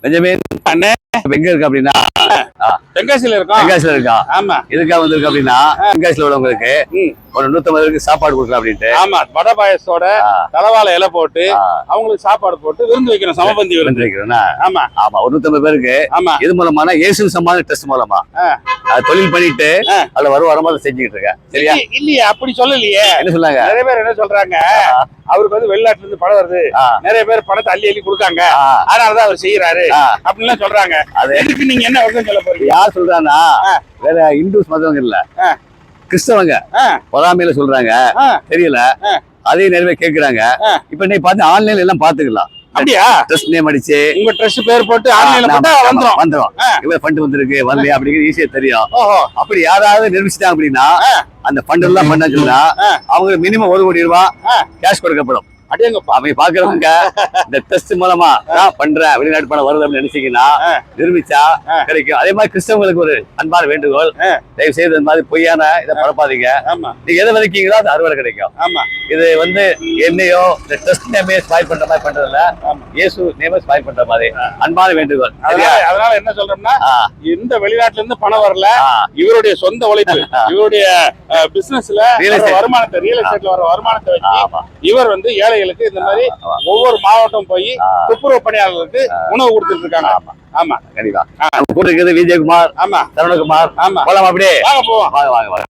Benjamin அண்ணே எங்க இருக்கு அப்படின்னா தென்காசியில இருக்கோம். தென்காசியில இருக்கா? ஆமா. இதுக்காக வந்திருக்கு அப்படின்னா தென்காசியில உள்ளவங்களுக்கு ஒரு 150 பேருக்கு சாப்பாடு கொடுக்கலாம் அப்படின்ட்டு. ஆமா, வடை பாயசத்தோட தலவாழை இலை போட்டு அவங்களுக்கு சாப்பாடு போட்டு விருந்து வைக்கிறோம். சமபந்தி விருந்து வைக்கிறோம். ஆமா ஆமா, ஒரு 150 பேருக்கு. ஆமா. இது மூலமான இயேசு சம்மாத ட்ரஸ்ட் மூலமா தொழில் பண்ணிட்டு அதுல வருமானமா செஞ்சுக்கிட்டு இருக்கேன். சரியா? இல்லையே, அப்படி சொல்லலையே. என்ன சொன்னாங்க? நிறைய பேர் என்ன சொல்றாங்க, அவருக்கு வந்து வெளிநாட்டுல இருந்து பணம் வருது, நிறைய பேர் பணத்தை அள்ளி அள்ளி கொடுக்காங்க, அதனாலதான் அவர் செய்யறாரு அப்படின்னு சொல்றாங்க. அதுக்கு நீங்க என்ன வருஷம் சொல்ல போறீங்க? யார் சொல்றாங்கன்னா வேற இந்துஸ் மதவங்க இல்ல, கிறிஸ்தவங்க பொறாமையில சொல்றாங்க. தெரியல, அதையும் நிறைய பேர் கேக்குறாங்க. இப்ப நீ பார்த்து ஆன்லைன்ல எல்லாம் பாத்துக்கலாம். அப்படியா? ட்ரெஸ் நேம் அடிச்சு உங்க ட்ரெஸ் பேர் போட்டு ஆன்லைன்ல போட்டா வந்துரும். இவ்வளவு ஃபண்ட் வந்திருக்கு வரலையா அப்படிங்கிறது ஈஸியா தெரியும். அப்படி யாராவது நிரூபிச்சிட்டாங்க அப்படின்னா அந்த ஃபண்ட் எல்லாம் பண்ணா அவங்களுக்கு மினிமம் 1 கோடி ரூபாய் கேஷ் கொடுக்கப்படும். அவங்க பாக்குறவங்க இந்த டெஸ்ட் மூலமா நான் பண்றேன், வெளிநாட்டு பணம் வருது அப்படின்னு நினைச்சீங்கன்னா நிரூபிச்சா கிடைக்கும். அதே மாதிரி கிறிஸ்தவங்களுக்கு ஒரு அன்பான வேண்டுகோள், தயவு செய்து இந்த மாதிரி பொய்யான இதை பரப்பாதீங்க. நீங்க எதை விதைக்கீங்களோ அது அறுவடை கிடைக்கும். இது வந்து என்னையோ இந்த டெஸ்ட் நேமே ஸ்பாயில் பண்ற மாதிரி பண்றதுல, இயேசு நேமே ஸ்பாயில் பண்ற மாதிரி அன்பான வேண்டுகோள். அதனால என்ன சொல்றோம்னா, இந்த வெளிநாட்டுல இருந்து பணம் வரல, இவருடைய சொந்த உழைப்பு, இவருடைய பிசினஸ்ல வருமானத்தை, ரியல் எஸ்டேட்ல வர வருமானத்தை வச்சு இவர் வந்து ஏழைகளுக்கு இந்த மாதிரி ஒவ்வொரு மாவட்டம் போய் துப்புரவு பணியாளர்களுக்கு உணவு கொடுத்துட்டு இருக்காங்க. ஆமா, கண்டிப்பா. கூட இருக்குது விஜயகுமார், ஆமா, சரவணகுமார். ஆமா, போலாம் அப்படியே. வாங்க போவோம். வாங்க வாங்க வாங்க.